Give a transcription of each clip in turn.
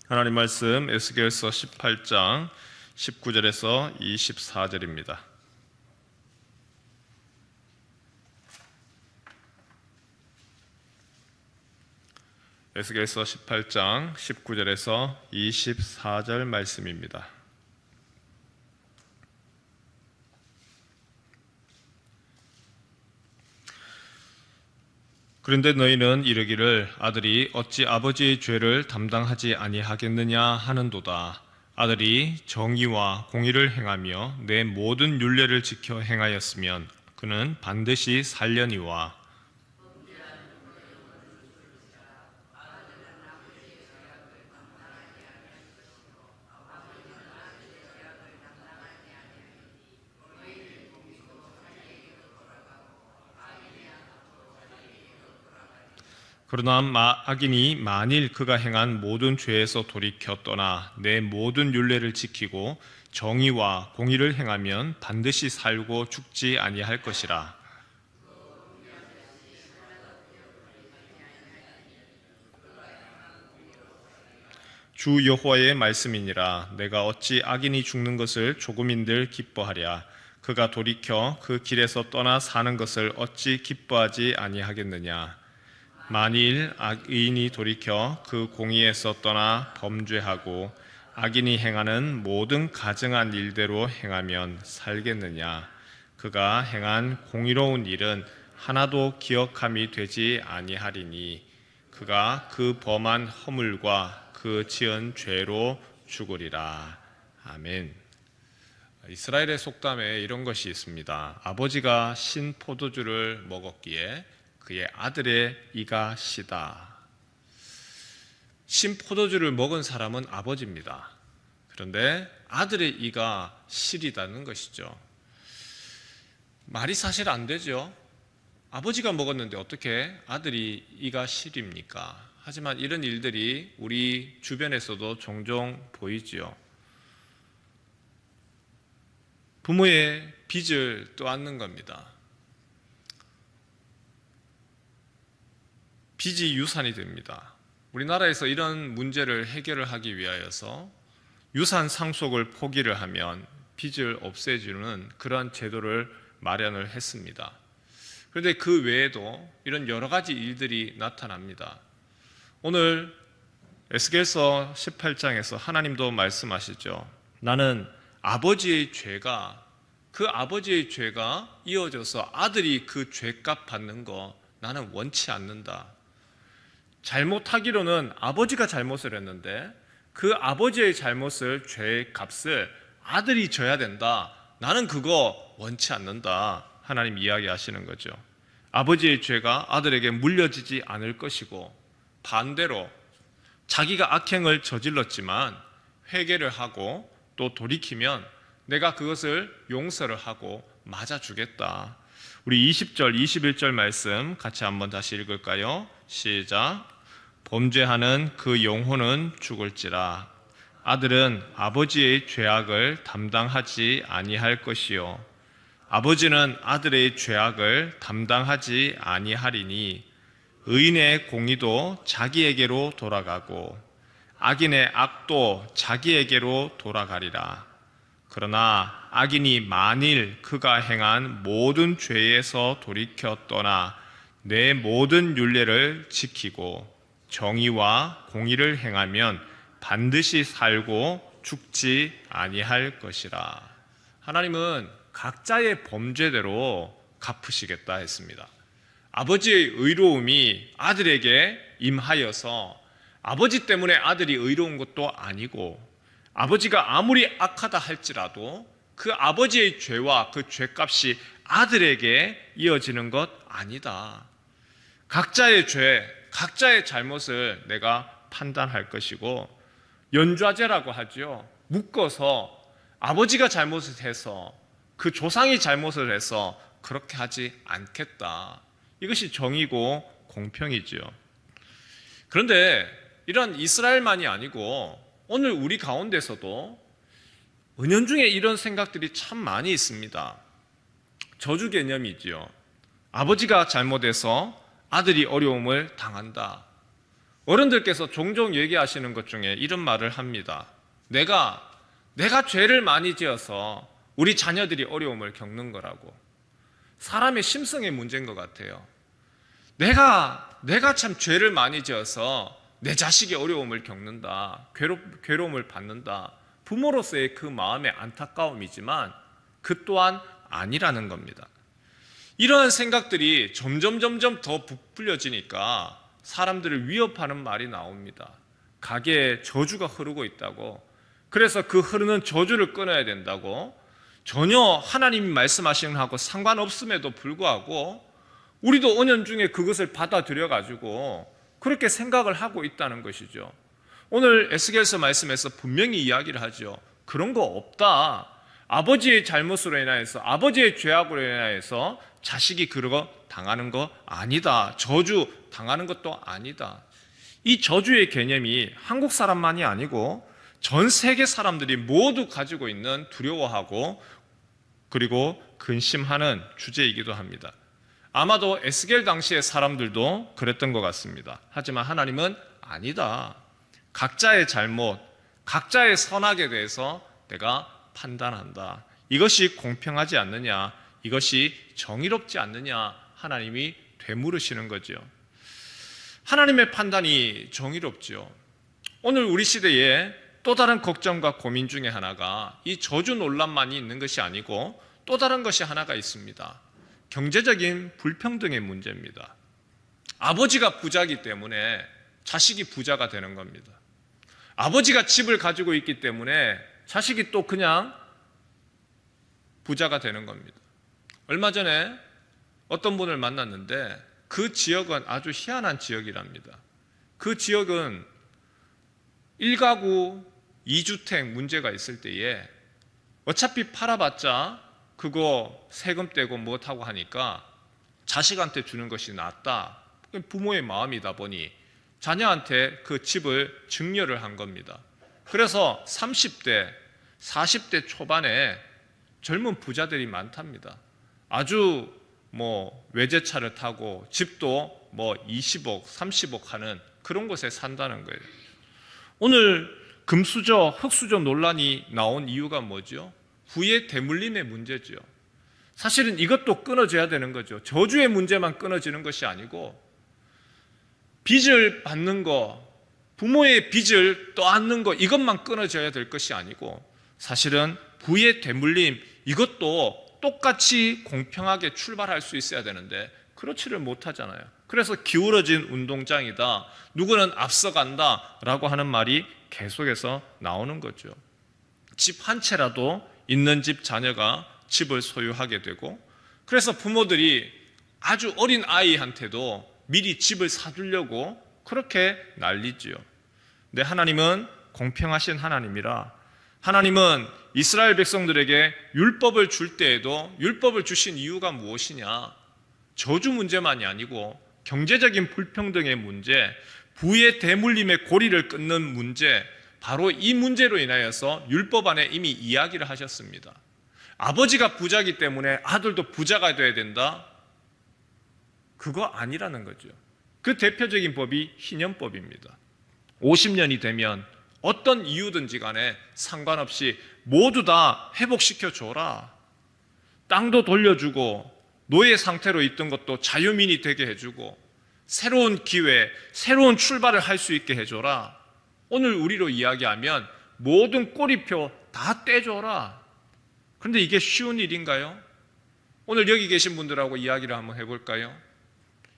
하나님 말씀 에스겔서 18장 19절에서 24절입니다. 에스겔서 18장 19절에서 24절 말씀입니다. 그런데 너희는 이르기를 아들이 어찌 아버지의 죄를 담당하지 아니하겠느냐 하는도다. 아들이 정의와 공의를 행하며 내 모든 율례를 지켜 행하였으면 그는 반드시 살려니와. 그러나 악인이 만일 그가 행한 모든 죄에서 돌이켜 떠나 내 모든 율례를 지키고 정의와 공의를 행하면 반드시 살고 죽지 아니할 것이라. 주 여호와의 말씀이니라. 내가 어찌 악인이 죽는 것을 조금인들 기뻐하랴. 그가 돌이켜 그 길에서 떠나 사는 것을 어찌 기뻐하지 아니하겠느냐. 만일 악인이 돌이켜 그 공의에서 떠나 범죄하고 악인이 행하는 모든 가증한 일대로 행하면 살겠느냐. 그가 행한 공의로운 일은 하나도 기억함이 되지 아니하리니 그가 그 범한 허물과 그 지은 죄로 죽으리라. 아멘. 이스라엘의 속담에 이런 것이 있습니다. 아버지가 신 포도주를 먹었기에 그의 아들의 이가 시다. 신 포도주를 먹은 사람은 아버지입니다. 그런데 아들의 이가 실이다는 것이죠. 말이 사실 안 되죠. 아버지가 먹었는데 어떻게 아들이 이가 실입니까? 하지만 이런 일들이 우리 주변에서도 종종 보이지요. 부모의 빚을 떠안는 겁니다. 빚이 유산이 됩니다. 우리나라에서 이런 문제를 해결을 하기 위하여서 유산 상속을 포기를 하면 빚을 없애주는 그런 제도를 마련을 했습니다. 그런데 그 외에도 이런 여러 가지 일들이 나타납니다. 오늘 에스겔서 18장에서 하나님도 말씀하시죠. 나는 아버지의 죄가 이어져서 아들이 그 죄값 받는 거 나는 원치 않는다. 잘못하기로는 아버지가 잘못을 했는데 그 아버지의 잘못을, 죄의 값을 아들이 져야 된다. 나는 그거 원치 않는다. 하나님 이야기하시는 거죠. 아버지의 죄가 아들에게 물려지지 않을 것이고 반대로 자기가 악행을 저질렀지만 회개를 하고 또 돌이키면 내가 그것을 용서를 하고 맞아주겠다. 우리 20절, 21절 말씀 같이 한번 다시 읽을까요? 시작. 범죄하는 그 영혼은 죽을지라. 아들은 아버지의 죄악을 담당하지 아니할 것이요 아버지는 아들의 죄악을 담당하지 아니하리니 의인의 공의도 자기에게로 돌아가고 악인의 악도 자기에게로 돌아가리라. 그러나 악인이 만일 그가 행한 모든 죄에서 돌이켜 떠나 내 모든 율례를 지키고 정의와 공의를 행하면 반드시 살고 죽지 아니할 것이라. 하나님은 각자의 범죄대로 갚으시겠다 했습니다. 아버지의 의로움이 아들에게 임하여서 아버지 때문에 아들이 의로운 것도 아니고 아버지가 아무리 악하다 할지라도 그 아버지의 죄와 그 죄값이 아들에게 이어지는 것 아니다. 각자의 죄, 각자의 잘못을 내가 판단할 것이고 연좌제라고 하죠. 묶어서 아버지가 잘못을 해서 그 조상이 잘못을 해서 그렇게 하지 않겠다. 이것이 정의고 공평이지요. 그런데 이런 이스라엘만이 아니고 오늘 우리 가운데서도 은연중에 이런 생각들이 참 많이 있습니다. 저주 개념이지요. 아버지가 잘못해서 아들이 어려움을 당한다. 어른들께서 종종 얘기하시는 것 중에 이런 말을 합니다. 내가 죄를 많이 지어서 우리 자녀들이 어려움을 겪는 거라고. 사람의 심성의 문제인 것 같아요. 내가 참 죄를 많이 지어서 내 자식이 어려움을 겪는다, 괴로움을 받는다. 부모로서의 그 마음의 안타까움이지만 그 또한 아니라는 겁니다. 이러한 생각들이 점점 더 부풀려지니까 사람들을 위협하는 말이 나옵니다. 가게에 저주가 흐르고 있다고. 그래서 그 흐르는 저주를 끊어야 된다고. 전혀 하나님이 말씀하시는 하고 상관없음에도 불구하고 우리도 은연중에 그것을 받아들여 가지고 그렇게 생각을 하고 있다는 것이죠. 오늘 에스겔서 말씀에서 분명히 이야기를 하죠. 그런 거 없다. 아버지의 잘못으로 인하여서, 아버지의 죄악으로 인하여서 자식이 그러고 당하는 거 아니다. 저주 당하는 것도 아니다. 이 저주의 개념이 한국 사람만이 아니고 전 세계 사람들이 모두 가지고 있는 두려워하고 그리고 근심하는 주제이기도 합니다. 아마도 에스겔 당시의 사람들도 그랬던 것 같습니다. 하지만 하나님은 아니다. 각자의 잘못, 각자의 선악에 대해서 내가 판단한다. 이것이 공평하지 않느냐, 이것이 정의롭지 않느냐, 하나님이 되물으시는 거죠. 하나님의 판단이 정의롭죠. 오늘 우리 시대에 또 다른 걱정과 고민 중에 하나가 이 저주 논란만이 있는 것이 아니고 또 다른 것이 하나가 있습니다. 경제적인 불평등의 문제입니다. 아버지가 부자이기 때문에 자식이 부자가 되는 겁니다. 아버지가 집을 가지고 있기 때문에 자식이 또 그냥 부자가 되는 겁니다. 얼마 전에 어떤 분을 만났는데 그 지역은 아주 희한한 지역이랍니다. 그 지역은 1가구 2주택 문제가 있을 때에 어차피 팔아봤자 그거 세금 떼고 못하고 하니까 자식한테 주는 것이 낫다. 부모의 마음이다 보니 자녀한테 그 집을 증여를 한 겁니다. 그래서 30대, 40대 초반에 젊은 부자들이 많답니다. 아주 외제차를 타고 집도 20억, 30억 하는 그런 곳에 산다는 거예요. 오늘 금수저, 흙수저 논란이 나온 이유가 뭐죠? 부의 대물림의 문제죠. 사실은 이것도 끊어져야 되는 거죠. 저주의 문제만 끊어지는 것이 아니고 빚을 받는 거, 부모의 빚을 떠안는 거 이것만 끊어져야 될 것이 아니고 사실은 부의 대물림 이것도 똑같이 공평하게 출발할 수 있어야 되는데 그렇지를 못하잖아요. 그래서 기울어진 운동장이다. 누구는 앞서간다 라고 하는 말이 계속해서 나오는 거죠. 집 한 채라도 있는 집 자녀가 집을 소유하게 되고 그래서 부모들이 아주 어린 아이한테도 미리 집을 사주려고 그렇게 난리지요. 근데 하나님은 공평하신 하나님이라 하나님은 이스라엘 백성들에게 율법을 줄 때에도 율법을 주신 이유가 무엇이냐? 저주 문제만이 아니고 경제적인 불평등의 문제, 부의 대물림의 고리를 끊는 문제, 바로 이 문제로 인하여서 율법 안에 이미 이야기를 하셨습니다. 아버지가 부자이기 때문에 아들도 부자가 돼야 된다? 그거 아니라는 거죠. 그 대표적인 법이 희년법입니다. 50년이 되면 어떤 이유든지 간에 상관없이 모두 다 회복시켜줘라. 땅도 돌려주고 노예 상태로 있던 것도 자유민이 되게 해주고 새로운 기회, 새로운 출발을 할 수 있게 해줘라. 오늘 우리로 이야기하면 모든 꼬리표 다 떼줘라. 그런데 이게 쉬운 일인가요? 오늘 여기 계신 분들하고 이야기를 한번 해볼까요?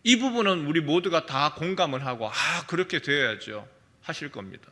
이 부분은 우리 모두가 다 공감을 하고 그렇게 되어야죠 하실 겁니다.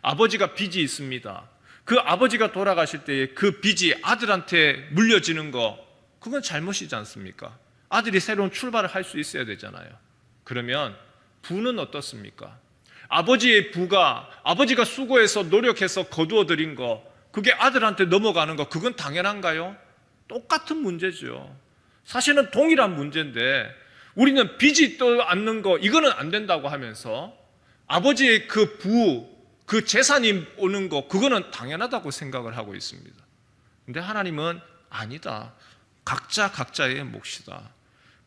아버지가 빚이 있습니다. 그 아버지가 돌아가실 때에 그 빚이 아들한테 물려지는 거 그건 잘못이지 않습니까? 아들이 새로운 출발을 할 수 있어야 되잖아요. 그러면 부는 어떻습니까? 아버지의 부가 아버지가 수고해서 노력해서 거두어들인 거 그게 아들한테 넘어가는 거 그건 당연한가요? 똑같은 문제죠. 사실은 동일한 문제인데 우리는 빚이 떠안는 거 이거는 안 된다고 하면서 아버지의 그 부, 그 재산이 오는 거 그거는 당연하다고 생각을 하고 있습니다. 근데 하나님은 아니다. 각자 각자의 몫이다.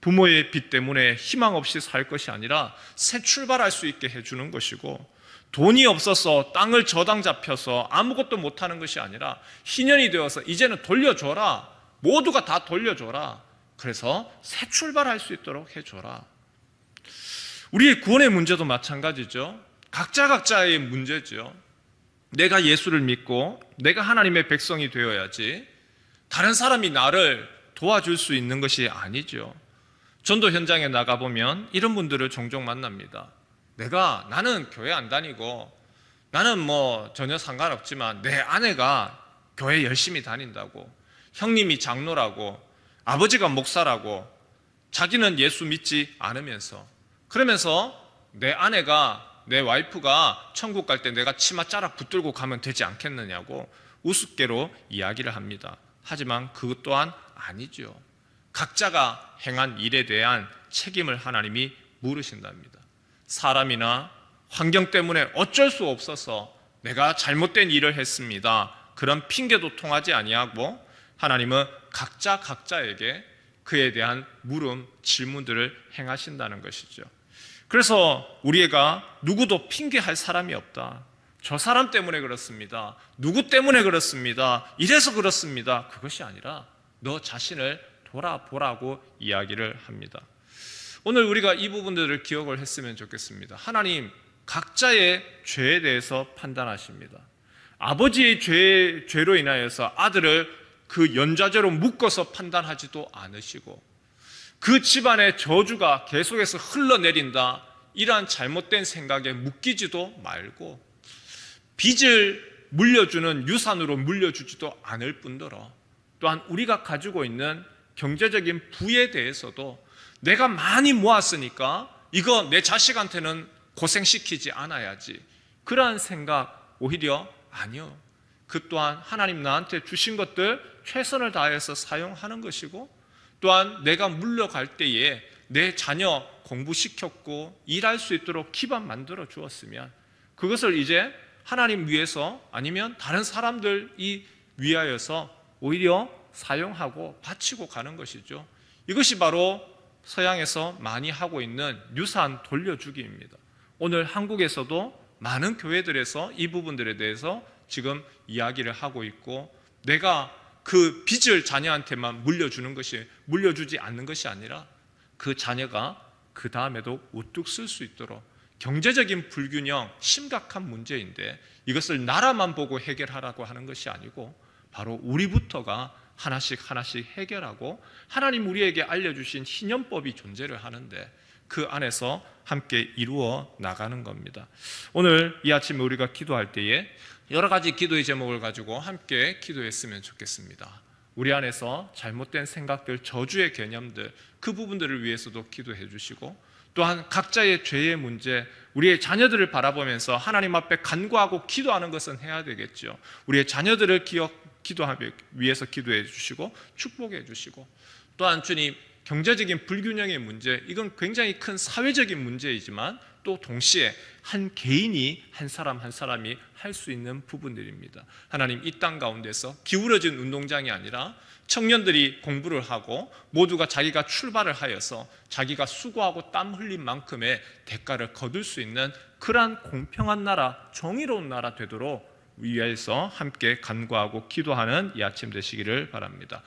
부모의 빚 때문에 희망 없이 살 것이 아니라 새 출발할 수 있게 해주는 것이고, 돈이 없어서 땅을 저당 잡혀서 아무것도 못하는 것이 아니라 희년이 되어서 이제는 돌려줘라, 모두가 다 돌려줘라, 그래서 새 출발할 수 있도록 해줘라. 우리의 구원의 문제도 마찬가지죠. 각자의 문제죠. 내가 예수를 믿고 내가 하나님의 백성이 되어야지 다른 사람이 나를 도와줄 수 있는 것이 아니죠. 전도 현장에 나가보면 이런 분들을 종종 만납니다. 나는 교회 안 다니고 나는 전혀 상관없지만 내 아내가 교회 열심히 다닌다고, 형님이 장로라고, 아버지가 목사라고, 자기는 예수 믿지 않으면서, 그러면서 내 아내가, 내 와이프가 천국 갈 때 내가 치마 자락 붙들고 가면 되지 않겠느냐고 우습게로 이야기를 합니다. 하지만 그것 또한 아니죠. 각자가 행한 일에 대한 책임을 하나님이 물으신답니다. 사람이나 환경 때문에 어쩔 수 없어서 내가 잘못된 일을 했습니다, 그런 핑계도 통하지 아니하고 하나님은 각자에게 그에 대한 물음, 질문들을 행하신다는 것이죠. 그래서 우리가 누구도 핑계할 사람이 없다. 저 사람 때문에 그렇습니다, 누구 때문에 그렇습니다, 이래서 그렇습니다, 그것이 아니라 너 자신을 돌아보라고 이야기를 합니다. 오늘 우리가 이 부분들을 기억을 했으면 좋겠습니다. 하나님 각자의 죄에 대해서 판단하십니다. 아버지의 죄로 인하여서 아들을 그 연좌제로 묶어서 판단하지도 않으시고, 그 집안의 저주가 계속해서 흘러내린다, 이러한 잘못된 생각에 묶이지도 말고, 빚을 물려주는 유산으로 물려주지도 않을 뿐더러 또한 우리가 가지고 있는 경제적인 부에 대해서도 내가 많이 모았으니까 이거 내 자식한테는 고생시키지 않아야지, 그러한 생각 오히려 아니요. 그 또한 하나님 나한테 주신 것들 최선을 다해서 사용하는 것이고, 또한 내가 물려갈 때에 내 자녀 공부시켰고 일할 수 있도록 기반 만들어 주었으면 그것을 이제 하나님 위해서 아니면 다른 사람들이 위하여서 오히려 사용하고 바치고 가는 것이죠. 이것이 바로 서양에서 많이 하고 있는 유산 돌려주기입니다. 오늘 한국에서도 많은 교회들에서 이 부분들에 대해서 지금 이야기를 하고 있고, 내가 그 빚을 자녀한테만 물려주지 않는 것이 아니라 그 자녀가 그 다음에도 우뚝 쓸 수 있도록, 경제적인 불균형 심각한 문제인데 이것을 나라만 보고 해결하라고 하는 것이 아니고 바로 우리부터가 하나씩 해결하고, 하나님 우리에게 알려주신 희년법이 존재를 하는데 그 안에서 함께 이루어 나가는 겁니다. 오늘 이 아침에 우리가 기도할 때에 여러 가지 기도의 제목을 가지고 함께 기도했으면 좋겠습니다. 우리 안에서 잘못된 생각들, 저주의 개념들, 그 부분들을 위해서도 기도해 주시고, 또한 각자의 죄의 문제, 우리의 자녀들을 바라보면서 하나님 앞에 간구하고 기도하는 것은 해야 되겠죠. 우리의 자녀들을 기도하기 위해서 기도해 주시고 축복해 주시고, 또한 주님 경제적인 불균형의 문제, 이건 굉장히 큰 사회적인 문제이지만 또 동시에 한 개인이 한 사람이 할 수 있는 부분들입니다. 하나님 이 땅 가운데서 기울어진 운동장이 아니라 청년들이 공부를 하고 모두가 자기가 출발을 하여서 자기가 수고하고 땀 흘린 만큼의 대가를 거둘 수 있는 그러한 공평한 나라, 정의로운 나라 되도록 위해서 함께 간구하고 기도하는 이 아침 되시기를 바랍니다.